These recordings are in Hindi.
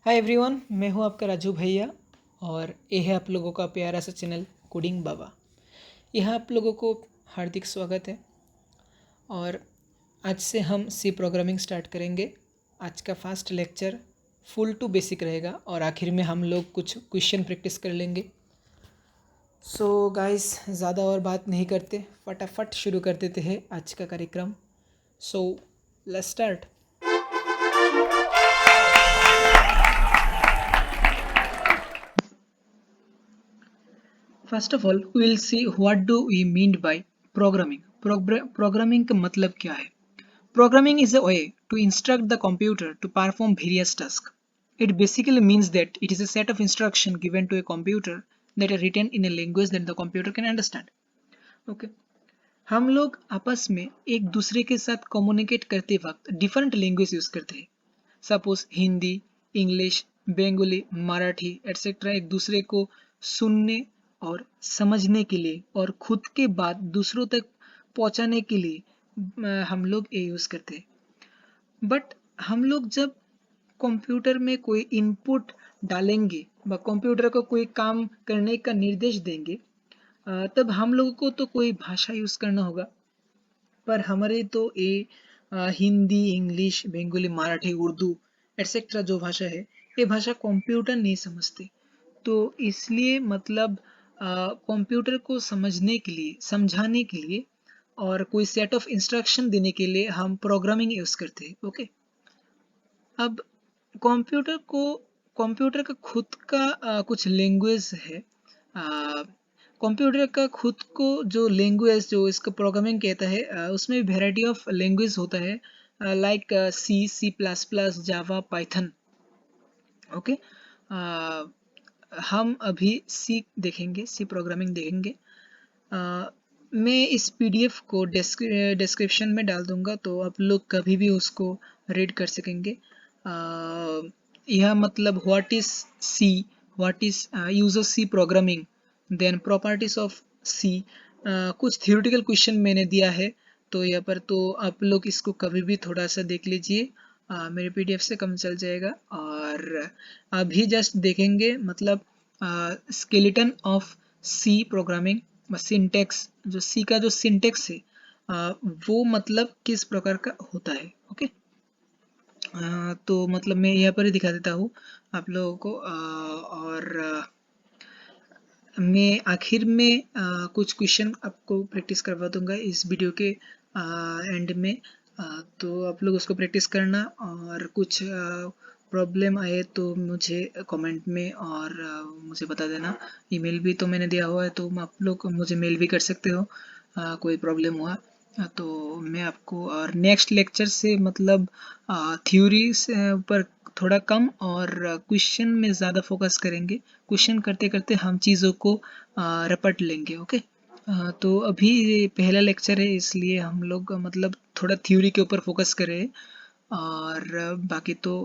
हाय एवरीवन, मैं हूं आपका राजू भैया और ये है आप लोगों का प्यारा सा चैनल कोडिंग बाबा। यहाँ आप लोगों को हार्दिक स्वागत है और आज से हम सी प्रोग्रामिंग स्टार्ट करेंगे। आज का first lecture full to basic रहेगा और आखिर में हम लोग कुछ क्वेश्चन प्रैक्टिस कर लेंगे। सो गाइस, ज़्यादा और बात नहीं करते, फटाफट शुरू कर देते हैं आज का कार्यक्रम। So let's start. First of all we will see what do we mean by programming. Programming का मतलब क्या है? Programming is a way to instruct the computer to perform various tasks. It basically means that it is a set of instruction given to a computer that are written in a language that the computer can understand. Okay. हम लोग आपस में एक दूसरे के साथ कम्युनिकेट करते वक्त डिफरेंट लैंग्वेज यूज करते हैं। Suppose Hindi, English, Bengali, Marathi etcetera एक दूसरे को सुनने और समझने के लिए और खुद के बात दूसरों तक पहुंचाने के लिए हम लोग ये यूज करते हैं। बट हम लोग जब कंप्यूटर में कोई इनपुट डालेंगे व कंप्यूटर को कोई काम करने का निर्देश देंगे, तब हम लोगों को तो कोई भाषा यूज करना होगा। पर हमारे तो ये हिंदी, इंग्लिश, बंगाली, मराठी, उर्दू एटसेट्रा जो भाषा है, ये भाषा कंप्यूटर नहीं समझते। तो इसलिए मतलब कंप्यूटर को समझने के लिए, समझाने के लिए और कोई सेट ऑफ इंस्ट्रक्शन देने के लिए हम प्रोग्रामिंग यूज करते हैं। ओके। अब कंप्यूटर का खुद का कुछ लैंग्वेज है। कंप्यूटर का खुद को जो लैंग्वेज जो इसका प्रोग्रामिंग कहता है, उसमें वेराइटी ऑफ लैंग्वेज होता है, लाइक सी, सी प्लस प्लस, जावा, पाइथन। ओके। हम अभी सी देखेंगे, सी प्रोग्रामिंग देखेंगे। मैं इस पीडीएफ को डिस्क्रिप्शन में डाल दूंगा, तो आप लोग कभी भी उसको रीड कर सकेंगे। यह मतलब what is C, what is use of C programming, then properties of C. कुछ थियोरेटिकल क्वेश्चन मैंने दिया है तो यहाँ पर, तो आप लोग इसको कभी भी थोड़ा सा देख लीजिए, मेरे पीडीएफ से कम चल जाएगा। और अभी जस्ट देखेंगे मतलब skeleton of C programming, syntax, जो सी का जो सिंटेक्स है वो मतलब किस प्रकार का होता है। ओके। तो मतलब मैं यहाँ पर ही दिखा देता हूँ आप लोगों को, और मैं आखिर में कुछ क्वेश्चन आपको प्रैक्टिस करवा दूंगा इस वीडियो के एंड में। तो आप लोग उसको प्रैक्टिस करना, और कुछ प्रॉब्लम आए तो मुझे कमेंट में और मुझे बता देना। ईमेल भी तो मैंने दिया हुआ है, तो आप लोग मुझे मेल भी कर सकते हो कोई प्रॉब्लम हुआ तो मैं आपको। और नेक्स्ट लेक्चर से मतलब थ्योरी से पर थोड़ा कम और क्वेश्चन में ज़्यादा फोकस करेंगे। क्वेश्चन करते करते हम चीज़ों को रपट लेंगे। ओके। तो अभी पहला लेक्चर है, इसलिए हम लोग मतलब थोड़ा थ्योरी के ऊपर फोकस करें, और बाकी तो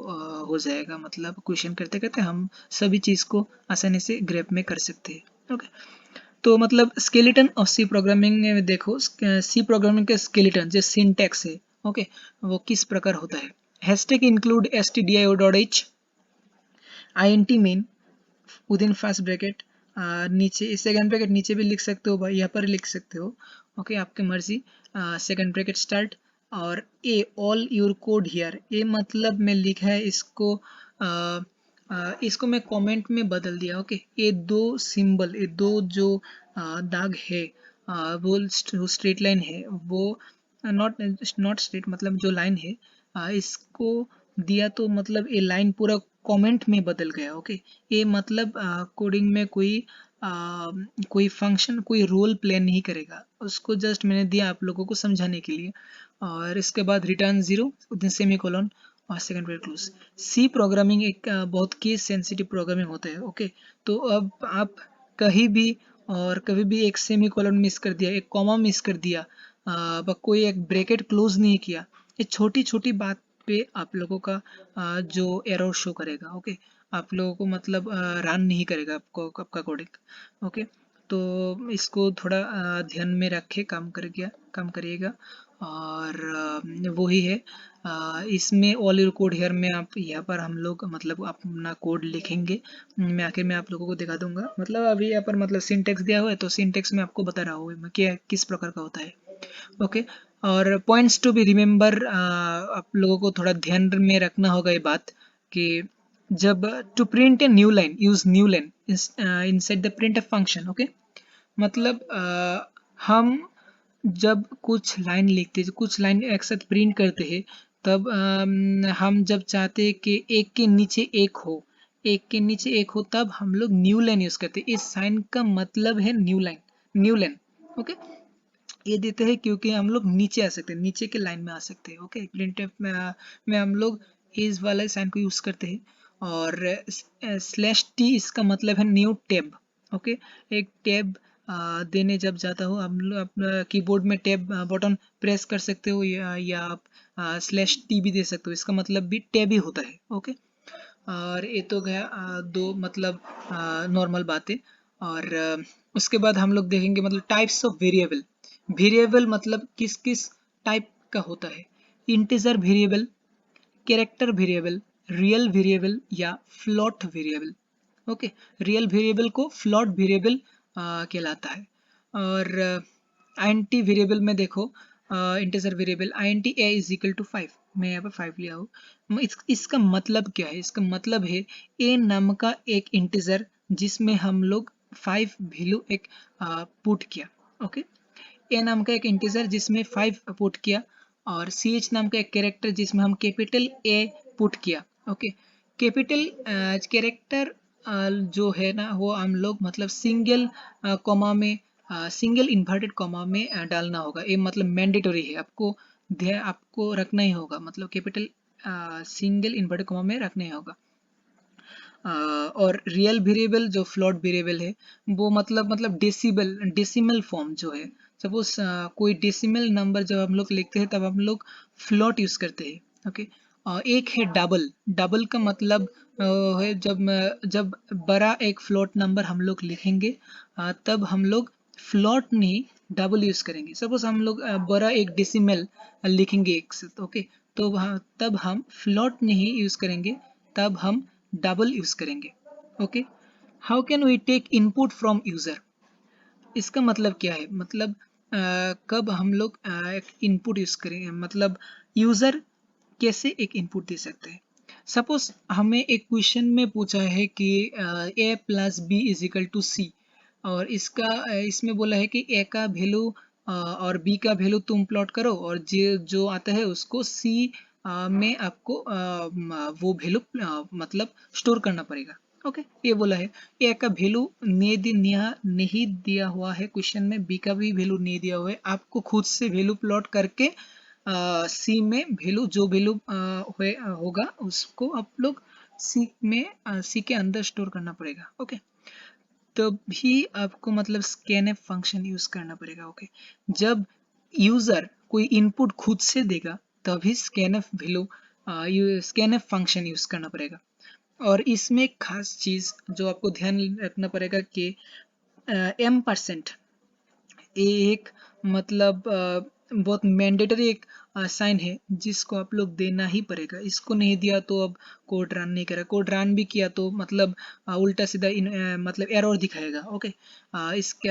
हो जाएगा। मतलब क्वेश्चन करते करते हम सभी चीज़ को आसानी से ग्रैब में कर सकते हैं। ओके। तो मतलब स्केलेटन ऑफ सी प्रोग्रामिंग में देखो, सी प्रोग्रामिंग का स्केलेटन जो सिंटैक्स है, ओके, वो किस प्रकार होता है। Hashtag include stdio.h, int main within first bracket, नीचे सेकंड ब्रैकेट नीचे भी लिख सकते हो भाई, यहाँ पर लिख सकते हो। ओके, आपकी मर्जी। सेकंड ब्रैकेट स्टार्ट, और ए ऑल योर कोड हियर, ये मतलब मैं लिखा है इसको, इसको मैं कमेंट में बदल दिया। ओके। ये दो सिंबल, ये दो जो दाग है, वो स्ट्रेट लाइन है, वो नॉट स्ट्रेट मतलब जो लाइन है, इसको दिया तो मतलब ये लाइन पूरा कमेंट में बदल गया। ओके। ये मतलब कोडिंग में कोई फंक्शन, कोई रोल प्ले नहीं करेगा, उसको जस्ट मैंने दिया आप लोगों को समझाने के लिए। और इसके बाद रिटर्न 0 सेमी कोलन और second bracket close. C programming एक बहुत केस सेंसिटिव प्रोग्रामिंग होता है। ओके। तो अब आप कहीं भी और कभी भी एक सेमी कोलन मिस कर दिया, एक कॉमा मिस कर दिया, कोई एक ब्रैकेट क्लोज नहीं किया, ये छोटी छोटी बात पे आप लोगों का जो एरर शो करेगा। ओके। आप लोगों को मतलब रन नहीं करेगा आपको आपका कोडिंग। ओके। तो इसको थोड़ा ध्यान में रख के काम करिएगा। और वही है। इसमें ऑल योर कोड हेयर में आप यहाँ पर हम लोग मतलब अपना कोड लिखेंगे। मैं आखिर में आप लोगों को दिखा दूंगा। मतलब अभी यहाँ पर मतलब सिंटेक्स दिया हुआ है, तो सिंटेक्स में आपको बता रहा हूँ मैं क्या किस प्रकार का होता है। ओके। और पॉइंट्स टू बी रिमेंबर, आप लोगों को थोड़ा ध्यान में रखना होगा ये बात कि जब to print a new line use new line inside the print function. Okay. मतलब हम जब कुछ लाइन लिखते हैं, कुछ लाइन एक साथ प्रिंट करते हैं, तब हम जब चाहते हैं कि एक के नीचे एक हो, एक के नीचे एक हो, तब हम लोग न्यू लाइन यूज करते हैं। इस साइन का मतलब है new line, new line. Okay. ये देते हैं क्योंकि हम लोग नीचे आ सकते हैं, नीचे के लाइन में आ सकते हैं। ओके। प्रिंटफ में हम लोग इस वाले साइन को यूज करते हैं। और स्लैश टी इसका मतलब है न्यू टैब। ओके। एक टैब देने जब जाता हो, हम लोग अपना कीबोर्ड में टैब बटन प्रेस कर सकते हो, या आप स्लैश टी भी दे सकते हो, इसका मतलब भी टैब ही होता है। ओके। और ये तो गया दो मतलब नॉर्मल बातें। और उसके बाद हम लोग देखेंगे मतलब टाइप्स ऑफ वेरिएबल। वेरिएबल मतलब किस किस टाइप का होता है। Integer variable, character variable, real variable या float variable. Okay. Real variable को फ्लोट वेरिएबल कहलाता है। और आईएनटी वेरिएबल में देखो, integer variable INT a is equal to 5, मैं यहाँ पे 5 लिया हूँ। इसका मतलब क्या है? इसका मतलब है ए नाम का एक इंटीजर जिसमें हम लोग 5 वैल्यू एक पुट किया। ओके। ए नाम का एक इंटीजर जिसमें 5 पुट किया, और सी एच नाम का एक कैरेक्टर जिसमें हम कैपिटल ए पुट किया। ओके। कैपिटल कैरेक्टर जो है ना, वो हम लोग मतलब सिंगल कॉमा में, सिंगल इन्वर्टेड कॉमा में डालना होगा। ये मतलब मैंडेटरी है, आपको ध्यान आपको रखना ही होगा, मतलब कैपिटल सिंगल इन्वर्टेड कॉमा में रखना ही होगा। और रियल वेरिएबल जो फ्लोट वेरिएबल है, वो मतलब डेसिमल फॉर्म जो है, सपोज कोई डेसिमल नंबर जब हम लोग लिखते हैं तब हम लोग फ्लोट यूज करते हैं। ओके। एक है डबल। डबल का मतलब है जब बड़ा एक फ्लोट नंबर हम लोग लिखेंगे, तब हम लोग फ्लोट नहीं डबल यूज करेंगे। सपोज हम लोग बड़ा एक डेसिमल लिखेंगे एक साथ। ओके। तो तब हम फ्लोट नहीं यूज करेंगे, तब हम डबल यूज करेंगे। Okay. How can we take input from user? इसका मतलब क्या है? मतलब कब हम लोग एक इनपुट यूज करेंगे, मतलब यूजर कैसे एक इनपुट दे सकते हैं। सपोज हमें एक क्वेश्चन में पूछा है कि a plus b is equal to c, और इसमें बोला है कि ए का वैल्यू और बी का वैल्यू तुम प्लॉट करो, और जो आता है उसको सी में आपको वो वैल्यू मतलब स्टोर करना पड़ेगा। ओके। ये बोला है। ए का वैल्यू नहीं दिया हुआ है क्वेश्चन में, बी का भी वैल्यू नहीं दिया हुआ है, आपको खुद से वैल्यू प्लॉट करके सी में वैल्यू जो वैल्यू होगा उसको आप लोग सी के अंदर स्टोर करना पड़ेगा। ओके। तभी आपको मतलब स्कैनएफ फंक्शन यूज करना पड़ेगा। ओके। जब यूजर कोई इनपुट खुद से देगा, तभी scanf value scanf function use करना पड़ेगा। और इसमें एक खास चीज जो आपको ध्यान रखना पड़ेगा कि M%, एक मतलब बहुत मैंडेटरी एक साइन है जिसको आप लोग देना ही पड़ेगा। इसको नहीं दिया तो अब कोड रन नहीं करेगा, कोड रन भी किया तो मतलब उल्टा सीधा मतलब एरर दिखाएगा। ओके। इसके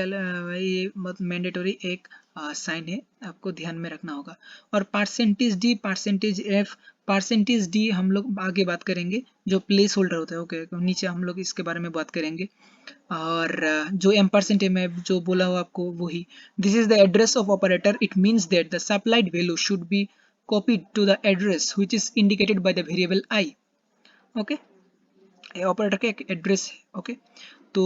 ये मैंडेटरी एक साइन है, आपको ध्यान में रखना होगा। और percentage D, percentage F, percentage D हम लोग आगे बात करेंगे, जो प्लेस होल्डर होता है। ओके। नीचे हम लोग इसके बारे में बात करेंगे। और जो M% है मैं जो बोला हूँ आपको वही, this is the address of operator, it means that the supplied value should be copied to the address which is indicated by the variable I. Okay. ये ऑपरेटर का एक एड्रेस है। ओके। तो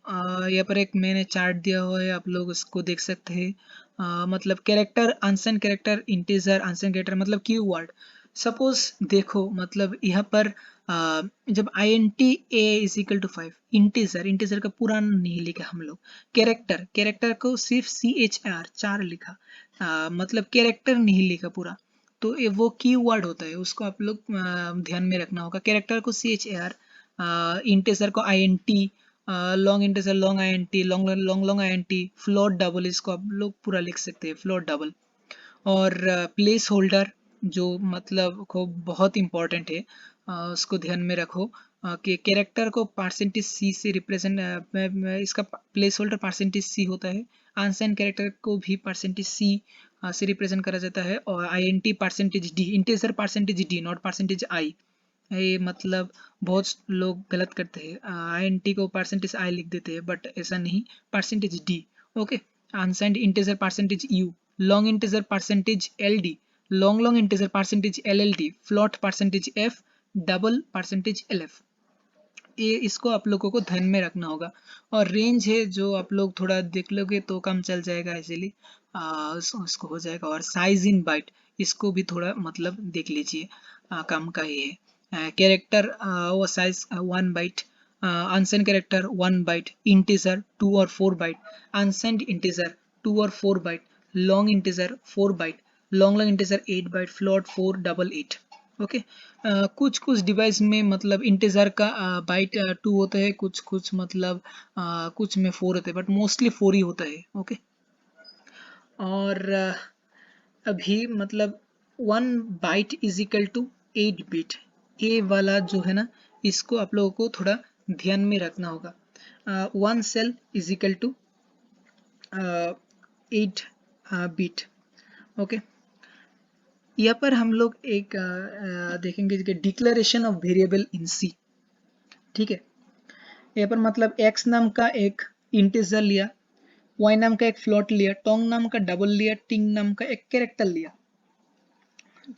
यहाँ पर एक मैंने चार्ट दिया हुआ है, आप लोग उसको देख सकते हैं। मतलब character, unsigned character, integer, unsigned character मतलब कीवर्ड। सपोज देखो मतलब यहाँ पर जब INT A is equal to 5, integer, integer का पूरा नहीं लिखा हम लोग। कैरेक्टर, कैरेक्टर को सिर्फ CHR 4 लिखा, मतलब कैरेक्टर नहीं लिखा पूरा। तो ये वो कीवर्ड होता है, उसको आप लोग ध्यान में रखना होगा। कैरेक्टर को CHR, इंटीजर को INT, long integer long INT, long long long INT, float double इसको आप लोग पूरा लिख सकते हैं, फ्लोट डबल। और प्लेस होल्डर जो मतलब को बहुत इम्पोर्टेंट है, उसको ध्यान में रखो कि कैरेक्टर को परसेंटेज सी से रिप्रेजेंट, इसका प्लेस होल्डर परसेंटेज सी होता है। अनसाइन कैरेक्टर को भी परसेंटेज सी से रिप्रेजेंट करा जाता है। और INT percentage d, integer percentage d, not percentage i. ये मतलब बहुत लोग गलत करते हैं, INT को परसेंटेज आई लिख देते हैं, बट ऐसा नहीं, percentage D. Okay. Unsigned integer percentage you, long integer percentage LD, long integer percentage LLD, float percentage F, double percentage LF। ये इसको आप लोगों को ध्यान में रखना होगा। और रेंज है जो आप लोग थोड़ा देख लोगे तो कम चल जाएगा, इसीलिए उसको हो जाएगा। और साइज इन बाइट, इसको भी थोड़ा मतलब देख लीजिए, कम का ही है। कैरेक्टर वो size 1 byte, unsigned character 1 byte, integer 2 और 4 बाइट, अनसाइंड इंटीजर 2 और 4 byte, long integer 4 byte, long integer 8 byte, float 4, double 8। Okay. कुछ कुछ डिवाइस में मतलब इंटीजर का बाइट 2 होता है, कुछ कुछ मतलब कुछ में 4 होते हैं, बट मोस्टली 4 ही होता है। ओके। और अभी मतलब 1 byte is equal to 8 bit, ये वाला जो है ना, इसको आप लोगों को थोड़ा ध्यान में रखना होगा। 1 cell is equal to 8 bit. Okay. यहाँ पर हम लोग एक देखेंगे कि declaration of variable in C. ठीक है। यहाँ पर मतलब x नाम का एक इंटीजर लिया, y नाम का एक फ्लोट लिया, टोंग नाम का डबल लिया, टिंग नाम का एक कैरेक्टर लिया।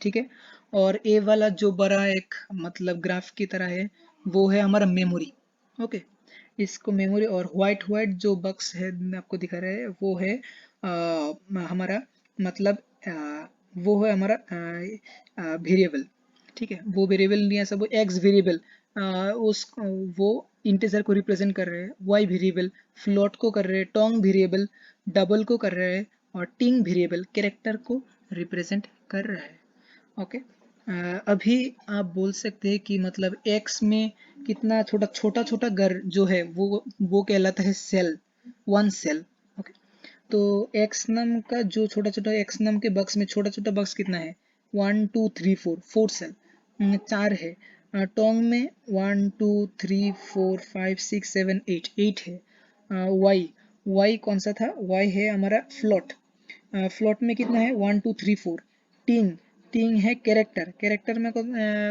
ठीक है। और ए वाला जो बड़ा एक मतलब ग्राफ की तरह है, वो है हमारा मेमोरी। ओके। इसको मेमोरी, और व्हाइट व्हाइट जो बक्स है आपको दिखा रहा है, वो है हमारा मतलब वो है हमारा वेरिएबल। ठीक है। वो वेरिएबल नहीं है सब, एक्स वेरिएबल उस वो इंटीजर को रिप्रेजेंट कर रहे हैं, वाई वेरिएबल फ्लोट को कर रहे हैं, टोंग वेरिएबल डबल को कर रहे हैं, और टिंग वेरिएबल कैरेक्टर को रिप्रेजेंट कर रहा है। ओके। अभी आप बोल सकते हैं कि मतलब एक्स में कितना छोटा छोटा छोटा घर जो है वो कहलाता है सेल, 1 सेल। ओके। तो एक्स नाम का जो छोटा छोटा एक्स नाम के बक्स में छोटा छोटा बक्स कितना है, 1 2 3 4, 4 सेल, 4 है। टोंग में 1 2 3 4 5 6 7 8, 8 है। वाई, वाई कौन सा था, वाई है हमारा फ्लोट, फ्लोट में कितना है 1 2 3 4। टिंग, टिंग है कैरेक्टर, कैरेक्टर में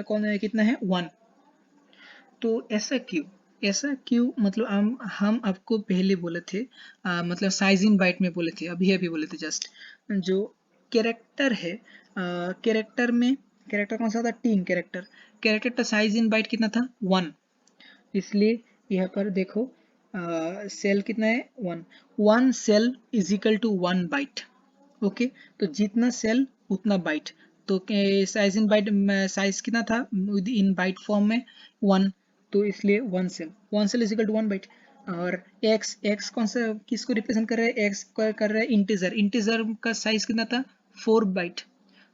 कौन है कितना है 1। तो ऐसा क्यों मतलब हम आपको पहले बोले थे, मतलब साइज इन बाइट में बोले थे, अभी अभी बोले थे जस्ट। जो कैरेक्टर है, कैरेक्टर में कैरेक्टर कौन सा था, टिंग कैरेक्टर, कैरेक्टर का साइज इन बाइट कितना था 1। इसलिए यहाँ पर देखो सेल कितना है 1, 1 cell is equal to 1 byte. Okay. तो जितना सेल उतना बाइट। तो साइज इन बाइट, साइज कितना था इन बाइट फॉर्म में 1, तो इसलिए 1 cell, 1 cell is equal to 1 byte. और एक्स, एक्स कौन सा किसको रिप्रेजेंट कर रहा है, एक्स कर रहा है इंटीजर, इंटीजर का साइज कितना था 4 बाइट,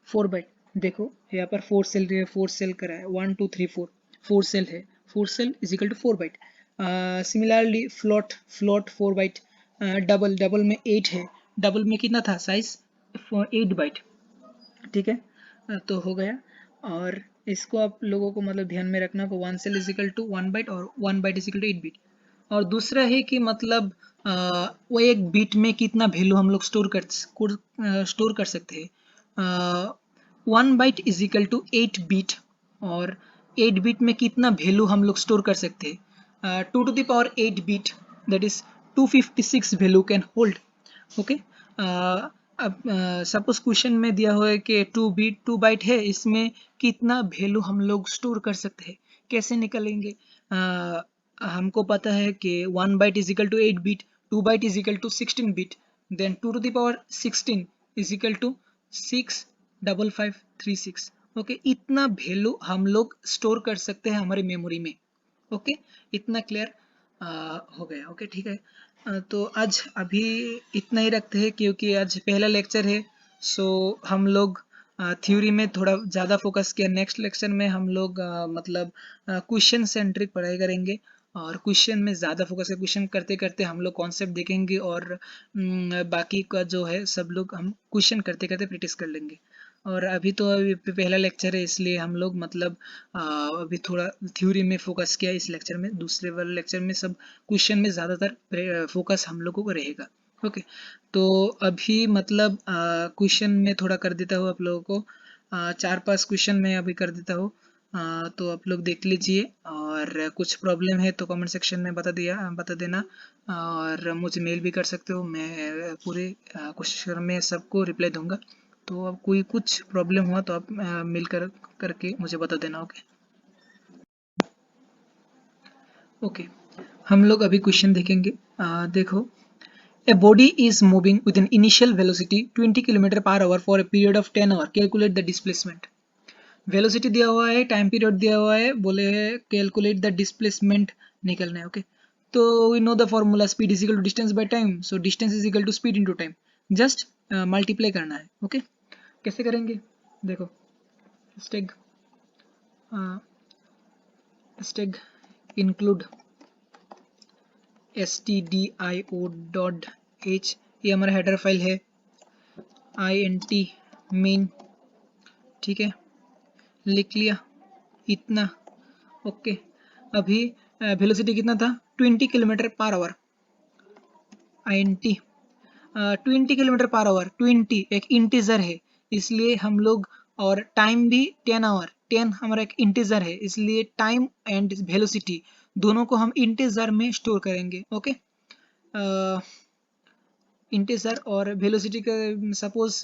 4 बाइट। देखो यहाँ पर 4 सेल, 4 सेल करा है 1 2 3 4, 4 सेल है, 4 cell is equal to 4 byte. Similarly float, float 4 byte. Double, double में 8 है, डबल में कितना था साइज 8 बाइट। ठीक है। तो हो गया। और इसको आप लोगों को मतलब ध्यान में रखना को 1 cell is equal to 1 byte, और 1 byte is equal to 8 bit. और दूसरा है कि मतलब वो एक बिट में कितना वैल्यू हम लोग स्टोर कर सकते हैं। 1 byte is equal to 8 bit, और 8 बिट में कितना वैल्यू हम लोग स्टोर कर सकते हैं, 2 to the power 8 bit, that is 256 value can hold. Okay. अब सपोज क्वेश्चन में दिया हुआ है कि 2 बाइट है, इसमें कितना वैल्यू हम लोग स्टोर कर सकते हैं, कैसे निकालेंगे। हमको पता है कि 1 byte is equal to 8 bit, 2 byte is equal to 16 bit, then 2 to the power 16 is equal to 65536। Okay. इतना वैल्यू हम लोग स्टोर कर सकते हैं हमारे मेमोरी में। ओके। इतना क्लियर हो गया। ओके। ठीक है। तो आज अभी इतना ही रखते हैं, क्योंकि आज पहला लेक्चर है। सो हम लोग थ्योरी में थोड़ा ज़्यादा फोकस किया, नेक्स्ट लेक्चर में हम लोग मतलब क्वेश्चन सेंट्रिक पढ़ाई करेंगे। और क्वेश्चन में ज़्यादा फोकस है। क्वेश्चन करते करते हम लोग कॉन्सेप्ट देखेंगे और बाकी का जो है सब लोग हम क्वेश्चन करते करते प्रैक्टिस कर लेंगे। और अभी तो अभी पहला लेक्चर है, इसलिए हम लोग मतलब अभी थोड़ा थ्योरी में फोकस किया इस लेक्चर में। दूसरे वाले लेक्चर में सब क्वेश्चन में ज़्यादातर फोकस हम लोगों को रहेगा। ओके, तो अभी मतलब क्वेश्चन में थोड़ा कर देता हूँ आप लोगों को। 4-5 क्वेश्चन मैं अभी कर देता हूँ, तो आप लोग देख लीजिए। और कुछ प्रॉब्लम है तो कमेंट सेक्शन में बता देना, और मुझे मेल भी कर सकते हो। मैं पूरे कोशिश कर मैं सबको रिप्लाई दूंगा। तो अब कोई कुछ प्रॉब्लम हुआ तो आप मेल करके मुझे बता देना। ओके, हम लोग अभी क्वेश्चन देखेंगे। देखो, A body is moving with an initial velocity 20 km/h for a period of 10 hours. Calculate the displacement. Velocity दिया हुआ है, टाइम पीरियड दिया हुआ है, बोले कैलकुलेट द डिस्प्लेसमेंट निकलना है। ओके, तो we know the formula, speed is equal to distance by time, so distance is equal to speed into time. Just multiply करना है। ओके, कैसे करेंगे देखो। स्टेग स्टेग इंक्लूड stdio.h, ये हमारा हेडर फाइल है। int मेन, ठीक है, लिख लिया इतना। ओके, अभी वेलोसिटी कितना था, 20 km/h। int 20 km/h, 20 एक इंटीजर है इसलिए हम लोग, और टाइम भी 10 आवर, 10 हमारा एक इंटीजर है इसलिए टाइम एंड वेलोसिटी दोनों को हम इंटीजर में स्टोर करेंगे। ओके, इंटीजर और वेलोसिटी का सपोज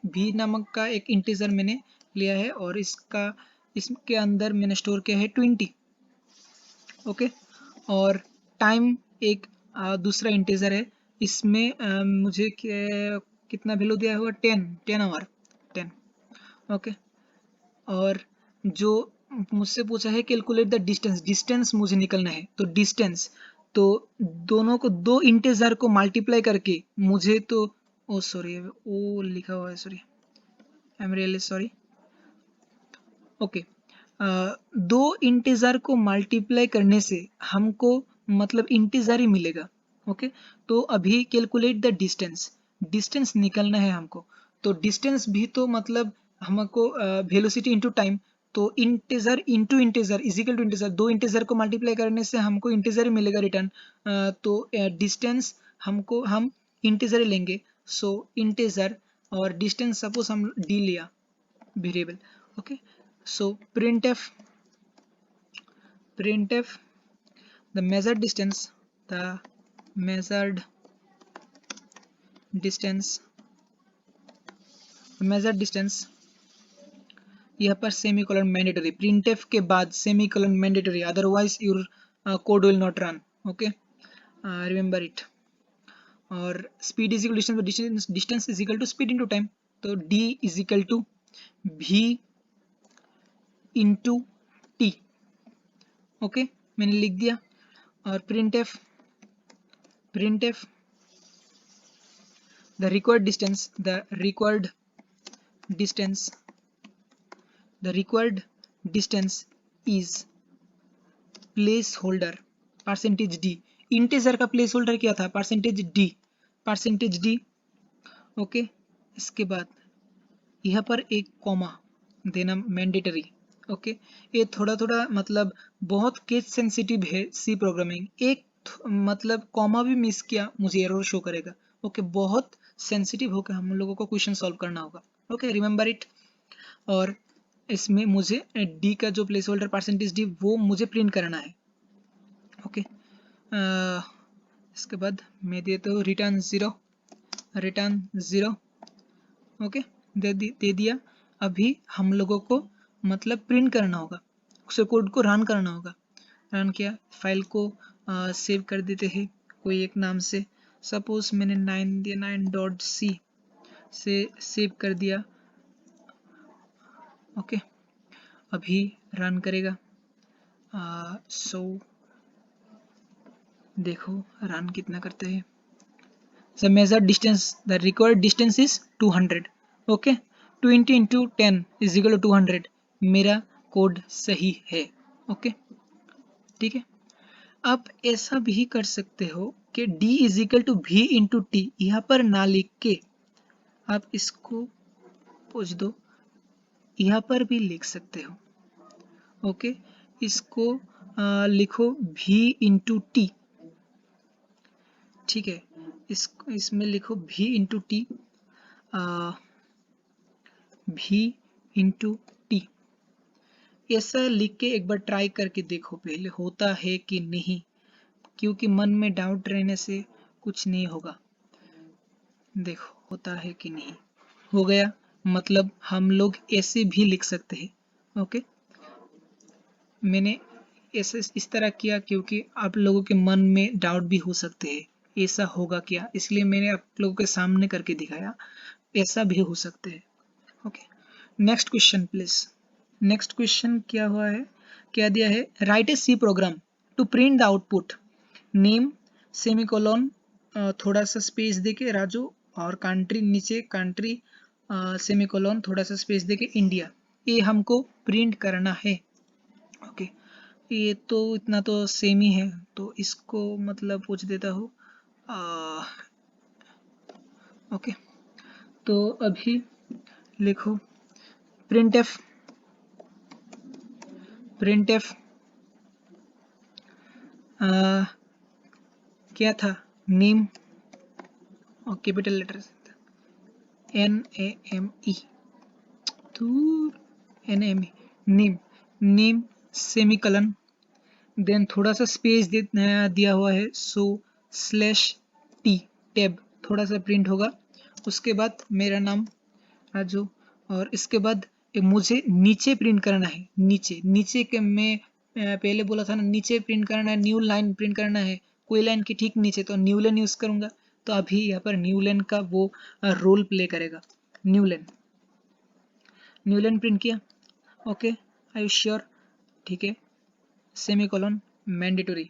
v नामक का एक इंटीजर मैंने लिया है और इसके अंदर मैंने स्टोर किया है 20। ओके, और टाइम एक दूसरा इंटीजर है, इसमें मुझे कितना वैल्यू दिया हुआ, 10 आवर 10। ओके, और जो मुझसे पूछा है कैलकुलेट द डिस्टेंस, डिस्टेंस मुझे निकलना है, तो डिस्टेंस तो दोनों को, दो इंटीजर को मल्टीप्लाई करके मुझे तो, ओ सॉरी ओ लिखा हुआ है, sorry, I am really sorry. Okay, दो इंटीजर को मल्टीप्लाई करने से हमको मतलब इंटीजर ही मिलेगा। ओके, तो अभी कैलकुलेट द डिस्टेंस, डिस्टेंस निकलना है हमको, तो डिस्टेंस भी तो मतलब हमको वेलोसिटी इनटू टाइम, तो integer into integer is equal to integer, दो इंटीजर को मल्टीप्लाई करने से हमको इंटीजर ही मिलेगा रिटर्न। तो डिस्टेंस हमको हम इंटीजर ही लेंगे, सो इंटीजर और डिस्टेंस सपोज हम डी लिया variable. Okay, so printf the measured distance, the measured distance यहाँ पर सेमीकोलन मैंडेटरी, printf के बाद semicolon mandatory, otherwise your code will not run. Okay, remember it. और speed is equal to distance is equal to speed into time, तो d is equal to v into t. Okay, मैंने लिख दिया। और printf the required distance is placeholder percentage d, इंटीजर का प्लेस होल्डर क्या था, परसेंटेज डी। ओके, इसके बाद यहाँ पर एक कॉमा देना मैंडेटरी। ओके, ये थोड़ा थोड़ा मतलब बहुत केस सेंसिटिव है सी प्रोग्रामिंग, एक मतलब कॉमा भी मिस किया मुझे एरर शो करेगा। ओके, बहुत सेंसिटिव होकर हम लोगों को क्वेश्चन सॉल्व करना होगा। Okay, remember it. और इसमें मुझे डी का जो प्लेस होल्डर परसेंटेज डी वो मुझे प्रिंट करना है। ओके, इसके बाद मैं देता हूँ रिटर्न ज़ीरो। ओके, दे दिया। अभी हम लोगों को मतलब प्रिंट करना होगा, उसे कोड को रन करना होगा। रन किया, फाइल को सेव कर देते हैं कोई एक नाम से, सपोज मैंने 9 दिया, 9.c से सेव कर दिया। ओके, अभी रन करेगा। सो देखो रन कितना करते हैं। The measured distance, the required distance is 200. Okay, 20 into 10 is equal to 200। मेरा कोड सही है। ओके, ठीक है। आप ऐसा भी कर सकते हो कि d is equal to v into t, यहाँ पर ना लिख के आप इसको पूछ दो, यहाँ पर भी लिख सकते हो। ओके, इसको लिखो v इंटू टी, ठीक है, इसमें लिखो v into T, v into T, ऐसा लिख के एक बार ट्राई करके देखो पहले होता है कि नहीं, क्योंकि मन में डाउट रहने से कुछ नहीं होगा। देखो होता है कि नहीं, हो गया, मतलब हम लोग ऐसे भी लिख सकते हैं। ओके, मैंने ऐसे इस तरह किया क्योंकि आप लोगों के मन में डाउट भी हो सकते हैं ऐसा होगा क्या, इसलिए मैंने आप लोगों के सामने करके दिखाया, ऐसा भी हो सकते हैं। Okay, next question please. Next question क्या हुआ है, क्या दिया है, write a C program to print the output, name semicolon, थोड़ा सा स्पेस देके राजू, और कंट्री नीचे कंट्री सेमीकोलन थोड़ा सा स्पेस देके इंडिया, ये हमको प्रिंट करना है। ओके, ये तो इतना तो सेम ही है, तो इसको मतलब पूछ देता हूँ। ओके, तो अभी लिखो प्रिंटफ, प्रिंटफ क्या था, नेम और कैपिटल लेटर्स NAME, तो NAME, नेम, नेम सेमीकलन, देन थोड़ा सा स्पेस दिया हुआ है, सो स्लैश टी टैब, थोड़ा सा प्रिंट होगा, उसके बाद मेरा नाम राजू, और इसके बाद मुझे नीचे प्रिंट करना है, नीचे नीचे के मैं पहले बोला था ना, नीचे प्रिंट करना है, न्यू लाइन प्रिंट करना है, कोई लाइन की ठीक नीचे, तो न्यू लाइन यूज करूंगा, तो अभी यहाँ पर न्यू लाइन का वो रोल प्ले करेगा, new line, new line print किया। ओके, आई यू श्योर, ठीक है, सेमीकोलन मैंडेटरी,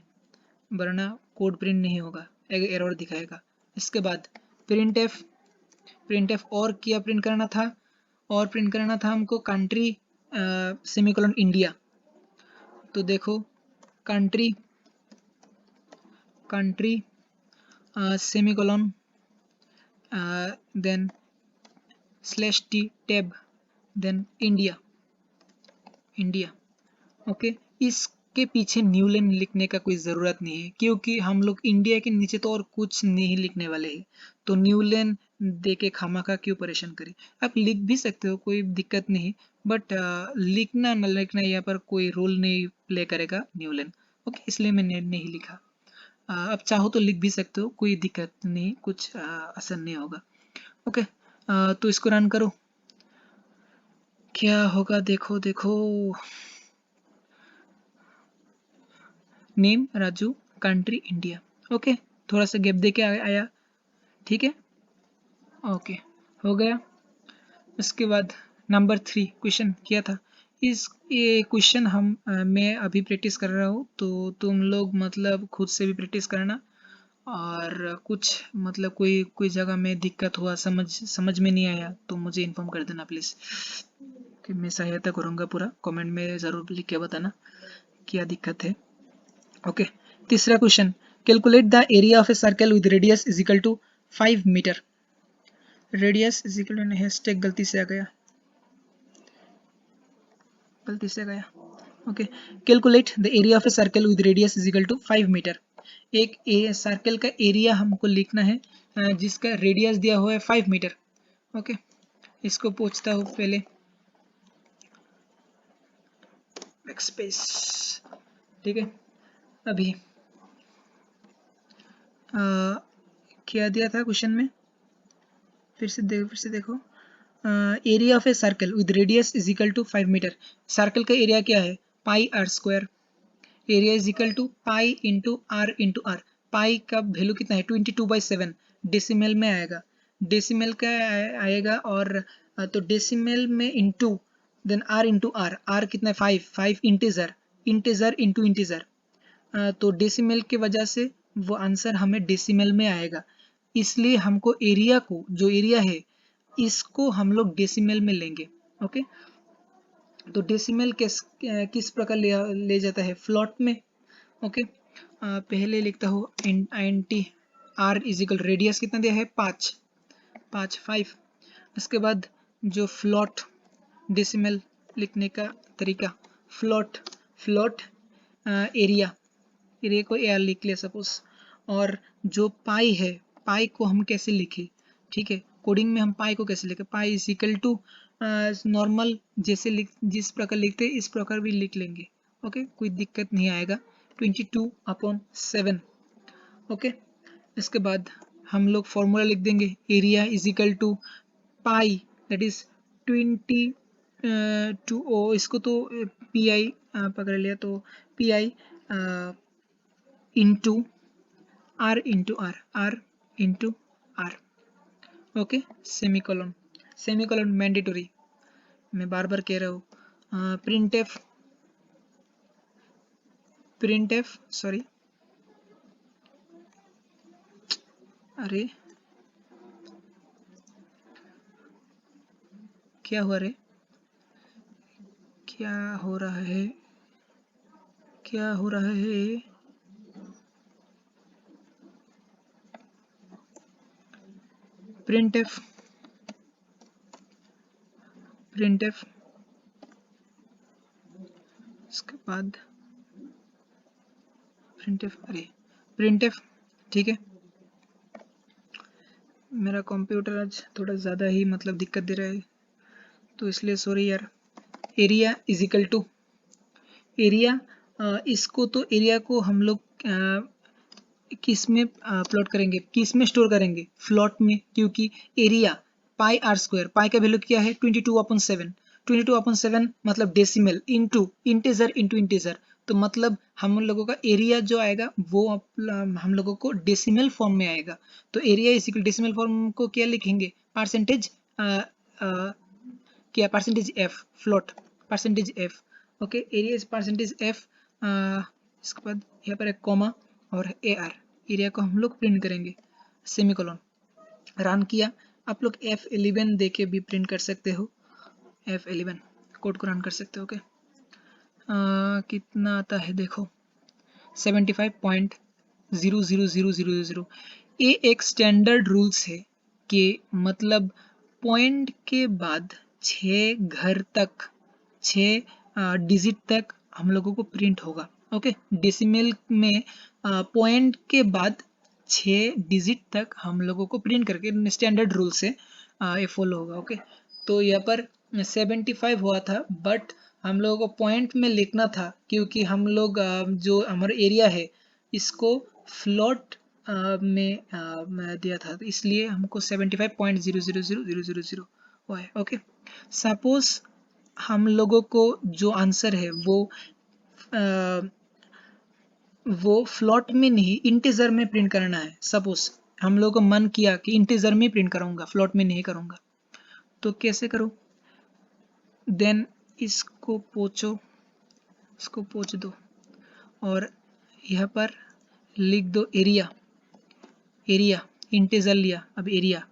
वरना कोड प्रिंट नहीं होगा, एक एरर दिखाएगा। इसके बाद प्रिंट एफ, प्रिंट एफ और क्या प्रिंट करना था, और प्रिंट करना था हमको कंट्री सेमीकोलन इंडिया, तो देखो country, country semicolon then slash t tab, then India, India. Okay, इसके पीछे न्यू लाइन लिखने का कोई ज़रूरत नहीं है, क्योंकि हम लोग इंडिया के नीचे तो और कुछ नहीं लिखने वाले हैं, तो न्यू लाइन दे के खामखा क्यों परेशान करें। आप लिख भी सकते हो, कोई दिक्कत नहीं, बट लिखना न लिखना यहाँ पर कोई रोल नहीं प्ले करेगा न्यू लाइन। ओके, इसलिए मैंने नहीं लिखा। आप चाहो तो लिख भी सकते हो, कोई दिक्कत नहीं, कुछ असर नहीं होगा। ओके, तो इसको रन करो, क्या होगा देखो देखो, name Raju, country India. Okay, थोड़ा सा गैप दे के आया, ठीक है। ओके, हो गया। उसके बाद नंबर 3 क्वेश्चन किया था, ये क्वेश्चन मैं अभी प्रैक्टिस कर रहा हूँ, तो तुम लोग मतलब खुद से भी प्रैक्टिस करना, और कुछ मतलब कोई जगह में दिक्कत हुआ, समझ में नहीं आया, तो मुझे इन्फॉर्म कर देना प्लीज़, कि मैं सहायता करूँगा पूरा, कमेंट में ज़रूर लिख के बताना क्या दिक्कत है। ओके, तीसरा question, calculate the area of a circle with radius is equal to 5 metre, radius is equal to, hashtag गलती से आ गया, गलती से गया। Okay, calculate the area of a circle with radius is equal to 5 metre, एक सर्कल का एरिया हमको लिखना है जिसका रेडियस दिया हुआ है 5 मीटर। ओके, इसको पूछता हूँ पहले, बैकस्पेस, ठीक है। अभी क्या दिया था क्वेश्चन में, फिर से देखो, area of a circle with radius is equal to 5 metre, circle का एरिया क्या है, pi r square, area is equal to pi into r, pi का वैल्यू कितना है 22/7, डेसिमल में आएगा, डेसिमल का आएगा, और तो डेसिमल में into, then r into r कितना है 5 इंटीजर, इंटीजर इंटू इंटीजर, तो डेसिमल की वजह से वो आंसर हमें डेसिमल में आएगा, इसलिए हमको एरिया को, जो एरिया है इसको हम लोग डेसिमल में लेंगे। ओके, तो डेसिमल किस प्रकार ले जाता है, फ्लोट में। ओके, पहले लिखता हूँ INT R इजिकल रेडियस कितना दिया है 5 5 उसके बाद जो फ्लोट डेसिमल लिखने का तरीका फ्लोट एरिया को AR लिख लिया सपोज। और जो पाई है पाई को हम कैसे लिखें, ठीक है, कोडिंग में हम पाई को कैसे लिखें, pi is equal to normal जैसे जिस प्रकार लिखते हैं इस प्रकार भी लिख लेंगे। ओके, कोई दिक्कत नहीं आएगा। 22/7। ओके, इसके बाद हम लोग फॉर्मूला लिख देंगे, area is equal to pi that is 22 इसको तो PI पकड़ लिया तो PI into R into R। Okay, semicolon mandatory, मैं बार बार कह रहा हूँ। प्रिंट एफ सॉरी, अरे क्या हुआ रे, क्या हो रहा है प्रिंट एफ इसके बाद प्रिंट एफ ठीक है। मेरा कंप्यूटर आज थोड़ा ज़्यादा ही मतलब दिक्कत दे रहा है तो इसलिए सॉरी यार। Area is equal to area, इसको तो एरिया को हम लोग किस में प्लॉट करेंगे, किस में स्टोर करेंगे, फ्लोट में, क्योंकि एरिया पाई आर स्क्वायर, पाई का वैल्यू क्या है 22/7। 22/7 मतलब डेसिमल इंटू इंटीजर, तो मतलब हम लोगों का एरिया जो आएगा वो हम लोगों को डेसिमल फॉर्म में आएगा। तो area is equal decimal form को क्या लिखेंगे, परसेंटेज क्या percentage F, float percentage F. Okay, area is percentage F. इसके बाद यहाँ पर एक कॉमा और AR, एरिया को हम लोग प्रिंट करेंगे, सेमीकोलन। रन किया, आप लोग F11 देके भी प्रिंट कर सकते हो, F11 कोड को रन कर सकते हो। ओके, कितना आता है देखो 75.00000। ये एक स्टैंडर्ड रूल्स है कि मतलब पॉइंट के बाद 6 घर तक 6 डिजिट तक हम लोगों को प्रिंट होगा। ओके, डेसिमल में पॉइंट के बाद 6 डिजिट तक हम लोगों को प्रिंट करके स्टैंडर्ड रूल से ये फॉलो होगा। ओके, तो यहाँ पर 75 हुआ था बट हम लोगों को पॉइंट में लिखना था क्योंकि हम लोग जो हमारा एरिया है इसको फ्लोट में दिया था, तो इसलिए हमको 75.0000000 हुआ है। ओके, सपोज हम लोगों को जो आंसर है वो फ्लोट में नहीं इंटीजर में प्रिंट करना है। सपोज हम लोगों को मन किया कि इंटीजर में प्रिंट करूंगा, फ्लोट में नहीं करूंगा, तो कैसे करूं, देन इसको पोंछ दो और यहाँ पर लिख दो एरिया इंटीजर लिया। अब एरिया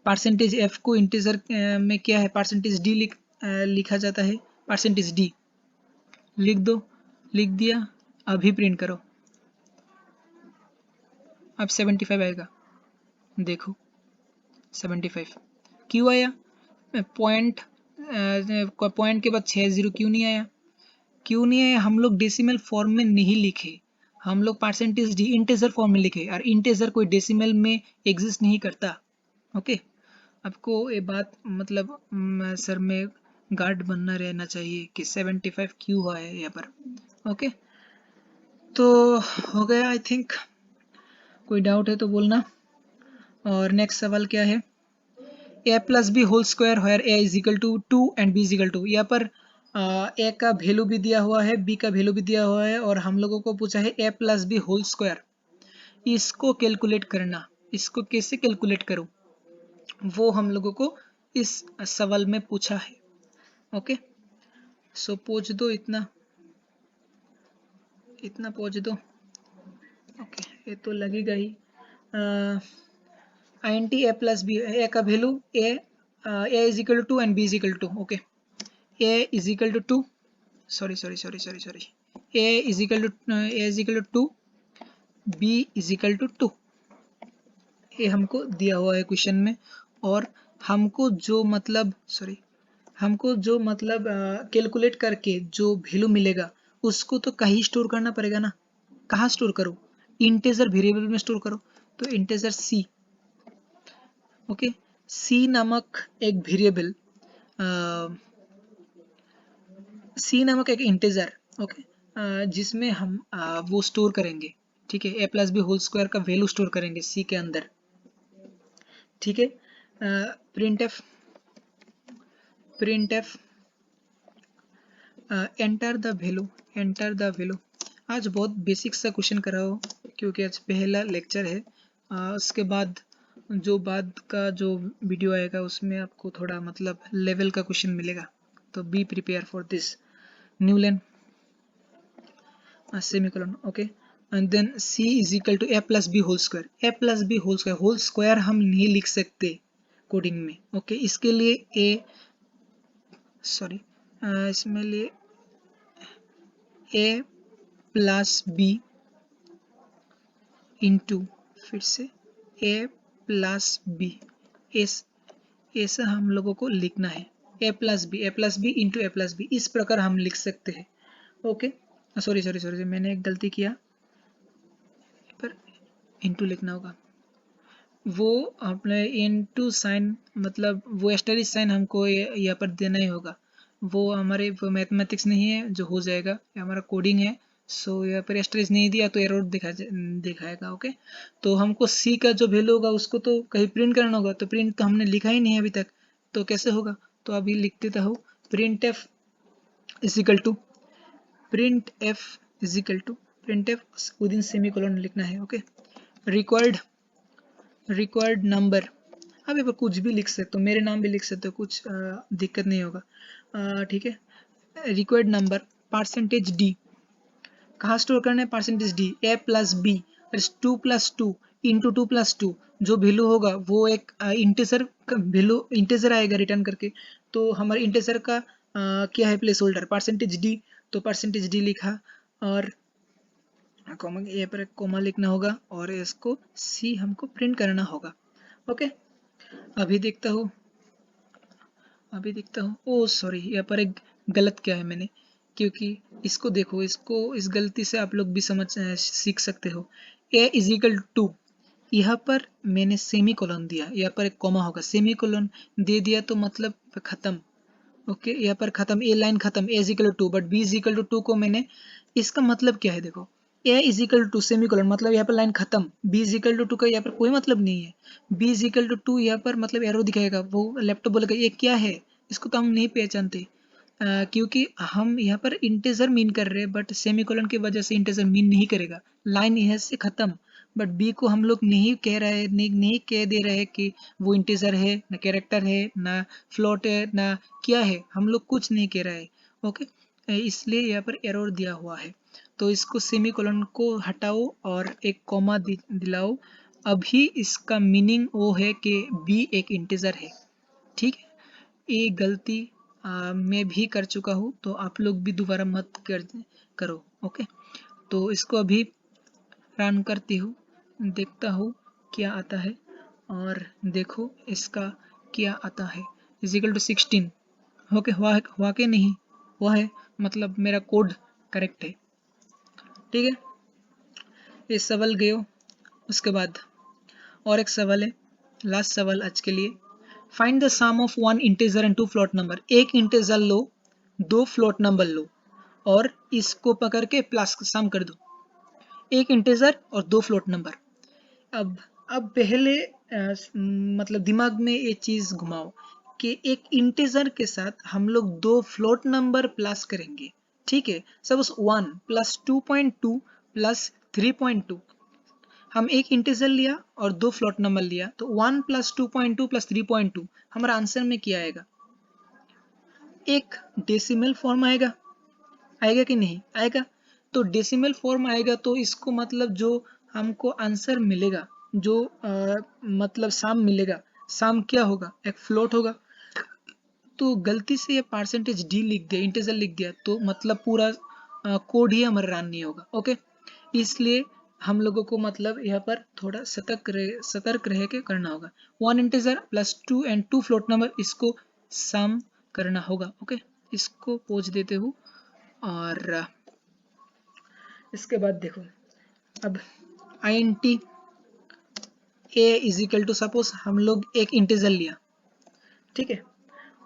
परसेंटेज एफ को इंटीजर में क्या है परसेंटेज डी लिखा जाता है, परसेंटेज डी लिख दो, लिख दिया, अभी प्रिंट करो। अब 75 आएगा, देखो 75 क्यों आया, पॉइंट के बाद 60 क्यों नहीं आया, हम लोग डेसिमल फॉर्म में नहीं लिखे, हम लोग परसेंटेज डी इंटीजर फॉर्म में लिखे और इंटीजर कोई डेसिमल में एग्जिस्ट नहीं करता। ओके, आपको ये बात मतलब सर में गार्ड बनना रहना चाहिए कि 75 क्यों हुआ है यहाँ पर। ओके, तो हो गया आई थिंक, कोई डाउट है तो बोलना। और नेक्स्ट सवाल क्या है, a plus b whole square where a is equal to 2 and b is equal to, यहाँ पर a का वैल्यू भी दिया हुआ है, b का वैल्यू भी दिया हुआ है और हम लोगों को पूछा है a plus b whole square. इसको कैलकुलेट करना, इसको कैसे कैलकुलेट करूं वो हम लोगों को इस सवाल में पूछा है। ओके, सो पूछ दो, इतना पूछ दो। ओके, ये तो लगेगा ही। INT a plus b, a का value a is equal to and b is equal to. Okay, a is equal to 2, sorry a is equal to 2, b is equal to 2। ये हमको दिया हुआ है क्वेश्चन में, और हमको जो मतलब कैलकुलेट करके जो वैल्यू मिलेगा उसको तो कहीं स्टोर करना पड़ेगा ना। कहाँ स्टोर करो? इंटीजर वेरिएबल में स्टोर करो। तो इंटीजर सी, ओके, सी नामक एक वेरिएबल, सी नामक एक इंटीजर, ओके, जिसमें हम वो स्टोर करेंगे, ठीक है, ए प्लस बी होल स्क्वायर का वैल्यू स्टोर करेंगे सी के अंदर, ठीक है। Print F enter the value. आज बहुत बेसिक सा क्वेश्चन करा हो, क्योंकि आज पहला लेक्चर है। उसके बाद जो वीडियो आएगा उसमें आपको थोड़ा मतलब लेवल का क्वेश्चन मिलेगा, तो be prepare for this. New line semicolon, okay, and then c is equal to a plus b whole square. A plus b whole square हम नहीं लिख सकते कोडिंग में, ओके, इसके लिए इसमें लिए ए प्लस बी इंटू, फिर से ए प्लस बी, ऐसा हम लोगों को लिखना है। ए प्लस बी इंटू ए प्लस बी, इस प्रकार हम लिख सकते हैं, ओके। सॉरी मैंने एक गलती किया, पर इंटू लिखना होगा। वो अपने इनटू साइन, मतलब वो एस्टेरिक साइन हमको यहाँ पर देना ही होगा। वो हमारे वो मैथमेटिक्स नहीं है जो हो जाएगा, ये हमारा कोडिंग है। सो यहाँ पर एस्टेरिक नहीं दिया तो एरर दिखाएगा, ओके। तो हमको सी का जो वैल्यू होगा उसको तो कहीं प्रिंट करना होगा, तो प्रिंट तो हमने लिखा ही नहीं है अभी तक, तो कैसे होगा? तो अभी लिख देता हूँ, print f is equal to print f within semicolon लिखना है, ओके। रिक्वायर्ड नंबर, आप यहाँ पर कुछ भी लिख सकते हो, मेरे नाम भी लिख सकते हो, कुछ दिक्कत नहीं होगा, ठीक है। रिक्वायर्ड नंबर परसेंटेज डी, कहाँ स्टोर करना है? परसेंटेज डी, ए प्लस बी 2+2 इंटू 2+2, जो वैल्यू होगा वो एक इंटीजर आएगा रिटर्न करके। तो हमारे इंटीजर का क्या है प्लेस होल्डर? परसेंटेज डी, तो परसेंटेज डी लिखा, और कॉमा, ये पर एक कॉमा लिखना होगा, और इसको सी हमको प्रिंट करना होगा, ओके। अभी देखता हूँ, ओ सॉरी, यहाँ पर एक गलत किया है मैंने, क्योंकि इसको देखो, इस गलती से आप लोग भी सीख सकते हो। ए इज इक्वल टू, यहाँ पर मैंने सेमी कोलन दिया, यहाँ पर एक कॉमा होगा, सेमी कोलन दे दिया तो मतलब खत्म, ओके, यहाँ पर खत्म, ए लाइन खत्म, a is equal to, but b is equal to को मैंने, इसका मतलब क्या है देखो, a is equal to semicolon मतलब यहाँ पर लाइन खत्म, बी इज इक्वल टू का यहाँ पर कोई मतलब नहीं है, बी इज इक्वल टू यहाँ पर मतलब एरो दिखाएगा, वो लैपटॉप बोलेगा ये क्या है, इसको तो हम नहीं पहचानते, क्योंकि हम यहाँ पर इंटीजर मीन कर रहे हैं, बट सेमीकोलन की वजह से इंटीजर मीन नहीं करेगा, लाइन यहाँ से खत्म। बट बी को हम लोग नहीं कह रहे, नहीं कह दे रहे कि वो इंटीजर है, ना कैरेक्टर है, ना फ्लोट है, ना क्या है, हम लोग कुछ नहीं कह रहे, ओके। इसलिए यहाँ पर एरर दिया हुआ है, तो इसको सेमीकोलन को हटाओ और एक कॉमा दिलाओ। अभी इसका मीनिंग वो है कि बी एक इंटीजर है, ठीक है। ये गलती मैं भी कर चुका हूँ, तो आप लोग भी दोबारा मत करो, ओके। तो इसको अभी रन करती हूँ, देखता हूँ क्या आता है, और देखो इसका क्या आता है। इजिकल टू 16, ओके, हुआ कि नहीं हुआ है, मतलब मेरा कोड करेक्ट है, ठीक है। ये सवाल गयो, उसके बाद और एक सवाल है, लास्ट सवाल आज के लिए। Find the sum of one integer and two float number. एक इंटीजर लो, दो फ्लोट नंबर लो, और इसको पकड़ के प्लस सम कर दो, एक इंटीजर और दो फ्लोट नंबर। अब पहले मतलब दिमाग में ये चीज घुमाओ कि एक इंटीजर के साथ हम लोग दो फ्लोट नंबर प्लस करेंगे, ठीक है। सपोज 1 प्लस 2.2 प्लस 3.2, हम एक इंटीजर लिया और दो फ्लोट नंबर लिया, तो 1 प्लस 2.2 प्लस 3.2, हमारा आंसर में क्या आएगा? एक डेसिमल फॉर्म आएगा कि नहीं आएगा? तो डेसिमल फॉर्म आएगा, तो इसको मतलब जो हमको आंसर मिलेगा, जो मतलब साम मिलेगा, साम क्या होगा? एक फ्लोट होगा। तो गलती से ये परसेंटेज डी लिख दिया, इंटीजर लिख दिया, तो मतलब पूरा कोड ही हमारा रन नहीं होगा। ओके, इसलिए हम लोगों को मतलब यहाँ पर थोड़ा सतर्क रह के करना होगा। 1 integer plus 2 and 2 float number, इसको सम करना होगा। ओके, इसको पोज देते हूँ। और इसके बाद देखो, अब int a is equal to, suppose हम लोग एक इंटीजर लिया, ठीक है,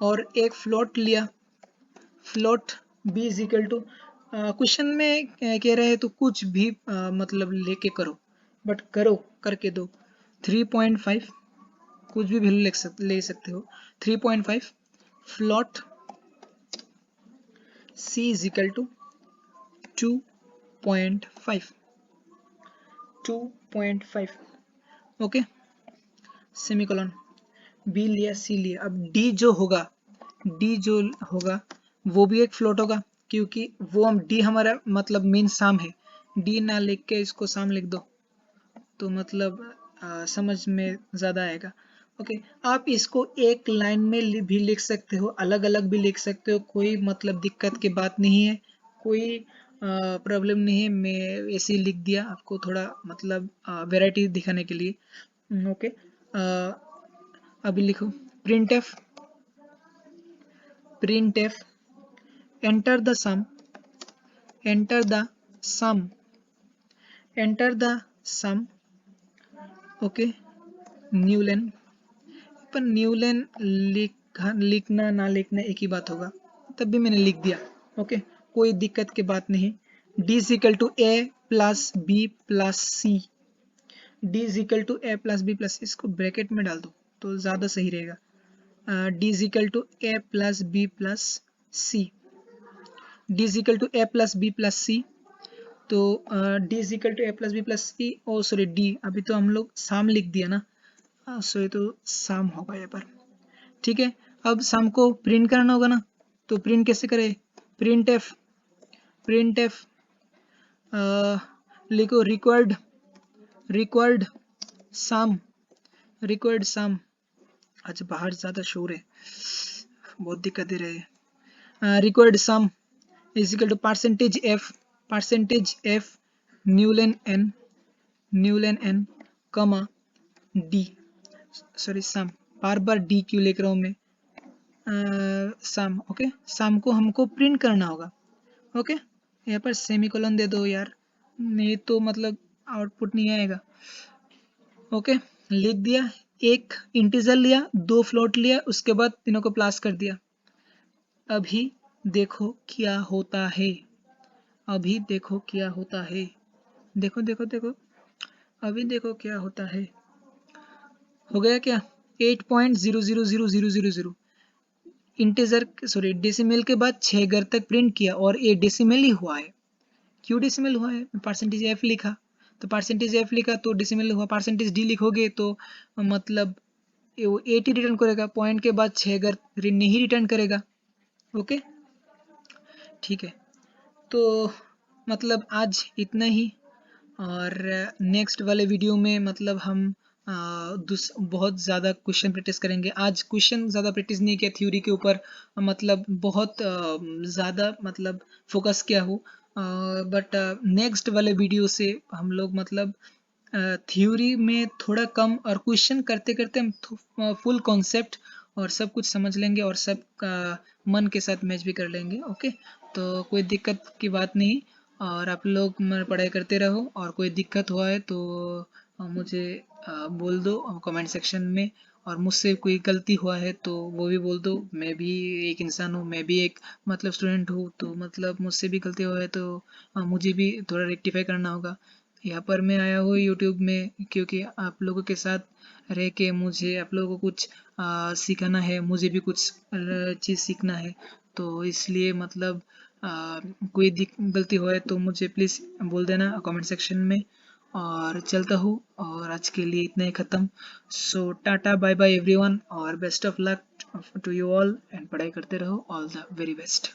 और एक फ्लोट लिया, float b is equal to, question में कह रहे हैं तो कुछ भी मतलब लेके करो, बट करो करके दो 3.5, कुछ भी वैल्यू ले सकते हो। 3.5 float c is equal to 2.5, 2.5। Okay, semicolon, b लिया, c लिया। अब d जो होगा वो भी एक फ्लोट होगा, क्योंकि वो हम d हमारा मतलब मेन साम है। d ना लिख के इसको साम लिख दो तो मतलब समझ में ज़्यादा आएगा। ओके, आप इसको एक लाइन में भी लिख सकते हो, अलग अलग भी लिख सकते हो, कोई मतलब दिक्कत की बात नहीं है, कोई प्रॉब्लम नहीं है। मैं ऐसे ही लिख दिया आपको थोड़ा मतलब वैरायटी दिखाने के लिए। ओके, अभी लिखो printf enter the sum, enter the sum, enter the sum। Okay, newline, पर न्यूलेन लिखना ना लिखना एक ही बात होगा, तब भी मैंने लिख दिया। ओके, कोई दिक्कत की बात नहीं। d is equal to a plus b plus c, d is equal to a plus b plus, इसको ब्रैकेट में डाल दो तो ज़्यादा सही रहेगा। d is equal to a plus b plus c, d is equal to a plus b plus c, तो d is equal to a plus b plus c, oh sorry d, अभी तो हम लोग साम लिख दिया ना, सो ये तो साम होगा यहाँ पर। ठीक है, अब सम को प्रिंट करना होगा ना, तो प्रिंट कैसे करें? प्रिंट एफ लिखो रिक्वायर्ड सम, आज बाहर ज़्यादा शोर है, बहुत दिक्कत दे रहे हैं। Required sum is equal to percentage f newline n comma d, sorry sum, बार बार डी क्यों लिख रहा हूँ मैं, सम। ओके, सम को हमको प्रिंट करना होगा। ओके, यहाँ पर सेमीकोलन दे दो यार, नहीं तो मतलब आउटपुट नहीं आएगा। ओके, लिख दिया, एक इंटीजर लिया, दो फ्लोट लिया, उसके बाद तीनों को प्लस कर दिया। अभी देखो क्या होता है, अभी देखो क्या होता है, देखो देखो देखो, अभी देखो क्या होता है। हो गया क्या? 8.00000 इंटीजर सॉरी डेसिमल के बाद 6 घर तक प्रिंट किया, और ये डेसिमल ही हुआ है। क्यों डेसिमल हुआ है? परसेंटेज एफ लिखा, तो परसेंटेज एफ लिखा तो डेसिमल हुआ। परसेंटेज डी लिखोगे तो मतलब वो 80 रिटर्न करेगा, पॉइंट के बाद 6 घर नहीं रिटर्न करेगा। ओके, ठीक है, तो मतलब आज इतना ही, और नेक्स्ट वाले वीडियो में मतलब हम बहुत ज़्यादा क्वेश्चन प्रैक्टिस करेंगे। आज क्वेश्चन ज़्यादा प्रैक्टिस नहीं किया, थ्योरी के ऊपर मतलब बहुत ज़्यादा मतलब फोकस किया हूँ, बट नेक्स्ट वाले वीडियो से हम लोग मतलब थ्योरी में थोड़ा कम और क्वेश्चन करते करते हम फुल कॉन्सेप्ट और सब कुछ समझ लेंगे, और सब मन के साथ मैच भी कर लेंगे। ओके, तो कोई दिक्कत की बात नहीं, और आप लोग पढ़ाई करते रहो, और कोई दिक्कत हुआ है तो मुझे बोल दो कमेंट सेक्शन में, और मुझसे कोई गलती हुआ है तो वो भी बोल दो। मैं भी एक इंसान हूँ, मैं भी एक मतलब स्टूडेंट हूँ, तो मतलब मुझसे भी गलती हुआ है तो मुझे भी थोड़ा रेक्टिफाई करना होगा। यहाँ पर मैं आया हूँ यूट्यूब में क्योंकि आप लोगों के साथ रह के मुझे आप लोगों को कुछ सिखाना है, मुझे भी कुछ चीज़ सीखना है, तो इसलिए मतलब कोई गलती हो है तो मुझे प्लीज़ बोल देना कमेंट सेक्शन में, और चलता हूँ, और आज के लिए इतना ही ख़त्म। So tata bye bye everyone, और best of luck to you all, and पढ़ाई करते रहो, ऑल द वेरी बेस्ट।